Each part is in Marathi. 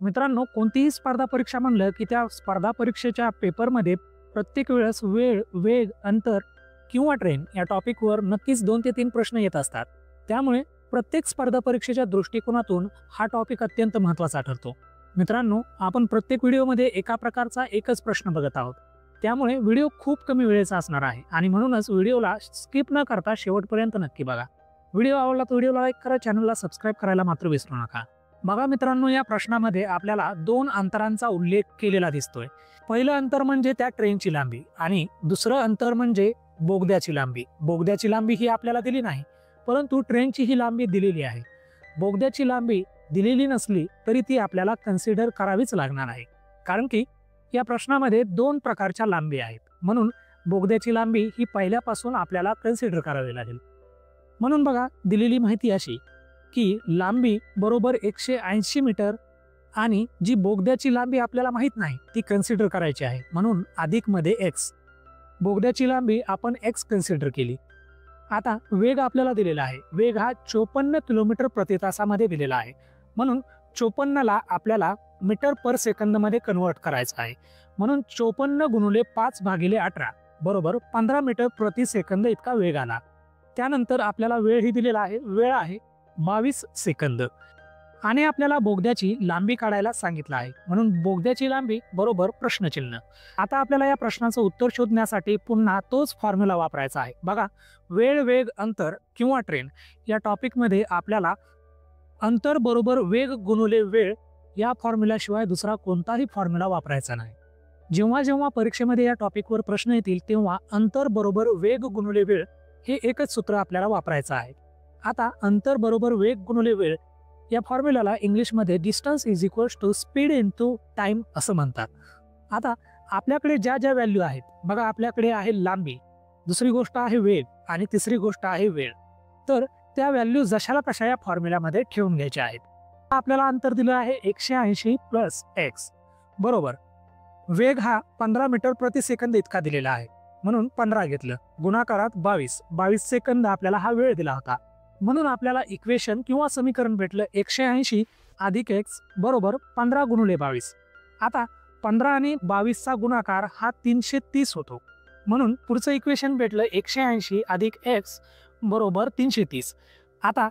मित्रांनो, कोणतीही स्पर्धा परीक्षा म्हणलं की त्या स्पर्धा परीक्षेच्या पेपरमध्ये प्रत्येक वेळेस वेळ, वेग, अंतर किंवा ट्रेन या टॉपिकवर नक्कीच 2 ते 3 प्रश्न येत असतात. त्यामुळे प्रत्येक स्पर्धा परीक्षेच्या दृष्टिकोनातून हा टॉपिक अत्यंत महत्त्वाचा ठरतो. मित्रांनो, आपण प्रत्येक व्हिडिओमध्ये एका प्रकारचा एकच प्रश्न बघत आहोत. त्यामुळे व्हिडिओ खूप कमी वेळेचा असणार आहे आणि म्हणूनच व्हिडिओला स्किप न करता शेवटपर्यंत नक्की बघा. व्हिडिओ आवडला तर व्हिडिओला लाईक करा, चॅनलला सबस्क्राईब करायला मात्र विसरू नका. बघा मित्रांनो, या प्रश्नामध्ये आपल्याला 2 अंतरांचा उल्लेख केलेला दिसतोय. पहिलं अंतर म्हणजे त्या ट्रेनची लांबी आणि दुसरं अंतर म्हणजे बोगद्याची लांबी. बोगद्याची लांबी ही आपल्याला दिली नाही, परंतु ट्रेनची ही लांबी दिलेली आहे. बोगद्याची लांबी दिलेली नसली तरी ती आपल्याला कन्सिडर करावीच लागणार आहे, कारण की या प्रश्नामध्ये 2 प्रकारच्या लांबी आहेत. म्हणून बोगद्याची लांबी ही पहिल्यापासून आपल्याला कन्सिडर करावी लागेल. म्हणून बघा, दिलेली माहिती अशी की लांबी बरोबर 180 मीटर आणि जी बोगद्याची लांबी आपल्याला माहित नाही ती कन्सिडर करायची आहे. म्हणून अधिक मध्ये x. बोगद्याची लांबी आपण x कन्सिडर केली. आता वेग आपल्याला दिलेला आहे. वेग हा 54 किलोमीटर प्रति तासामध्ये दिलेला आहे. म्हणून 54ला आपल्याला मीटर पर सेकंद मध्ये कन्वर्ट करायचं आहे. म्हणून 54 गुणिले 5/18 बरोबर 15 मीटर प्रति सेकंद इतका वेग आला. त्यानंतर आपल्याला वेळ ही दिलेला आहे. वेळ आहे 22 सेकंद आणि आपल्याला बोगद्याची लांबी काढायला सांगितलं आहे. म्हणून बोगद्याची लांबी बरोबर प्रश्नचिन्ह. आता आपल्याला या प्रश्नाचं उत्तर शोधण्यासाठी पुन्हा तोच फॉर्म्युला वापरायचा आहे. बघा, वेळ, वेग, अंतर किंवा ट्रेन या टॉपिकमध्ये आपल्याला अंतर बरोबर वेग गुणिले वेळ या फॉर्म्युल्याशिवाय दुसरा कोणताही फॉर्म्युला वापरायचा नाही. जेव्हा जेव्हा परीक्षेमध्ये या टॉपिकवर प्रश्न येतील तेव्हा अंतर बरोबर वेग गुणिले वेळ हे एकच सूत्र आपल्याला वापरायचं आहे. आता अंतर बरोबर वेग गुणिले वेळ या फॉर्म्युलाला इंग्लिशमध्ये distance is equals to speed into time असं म्हणतात. आता आपल्याकडे ज्या ज्या व्हॅल्यू आहेत, बघा, आपल्याकडे आहे लांबी, दुसरी गोष्ट आहे वेग आणि तिसरी गोष्ट आहे वेळ. तर त्या व्हॅल्यू जशाला तशा या फॉर्म्युल्यामध्ये ठेवून घ्यायच्या आहेत. आपल्याला अंतर दिलं आहे 180 प्लस x बरोबर वेग हा 15 मीटर प्रति सेकंद इतका दिलेला आहे. म्हणून 15 घेतलं, गुणाकारात 22 सेकंद आपल्याला हा वेळ दिला होता. म्हणून आपल्याला इक्वेशन किंवा समीकरण भेटलं 180 अधिक x बरोबर 15 गुणिले 22. आता 15 आणि 22चा गुणाकार हा 330 होतो. म्हणून पुढचं इक्वेशन भेटलं 180 अधिक x बरोबर 330. आता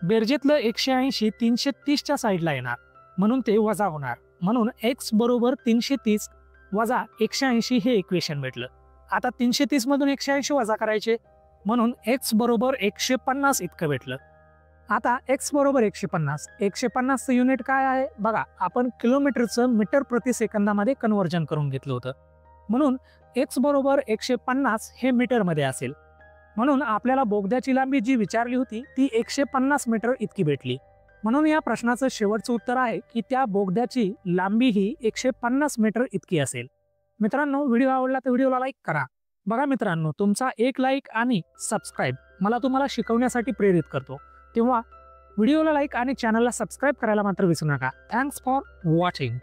बेरजेतलं 180 330च्या साईडला येणार, म्हणून ते वजा होणार. म्हणून x बरोबर 330 वजा 180 हे इक्वेशन भेटलं. आता 330 मधून 180 वजा करायचे, म्हणून x बरोबर 150 इतकं भेटलं. आता x बरोबर 150चं युनिट काय आहे बघा, आपण किलोमीटरचं मीटर प्रति सेकंदामध्ये कन्वर्जन करून घेतलं होतं. म्हणून x बरोबर 150 हे मीटरमध्ये असेल. म्हणून आपल्याला बोगद्याची लांबी जी विचारली होती ती 150 मीटर इतकी भेटली. म्हणून या प्रश्नाचं शेवटचं उत्तर आहे की त्या बोगद्याची लांबी ही 150 मीटर इतकी असेल. मित्रांनो, व्हिडिओ आवडला तर व्हिडिओला लाईक करा. बघा मित्रांनो, तुमचा एक लाईक आणि सबस्क्राईब मला तुम्हाला शिकवण्यासाठी प्रेरित करतो. तेव्हा व्हिडिओला लाईक आणि चॅनलला सबस्क्राईब करायला मात्र विसरू नका. Thanks for watching.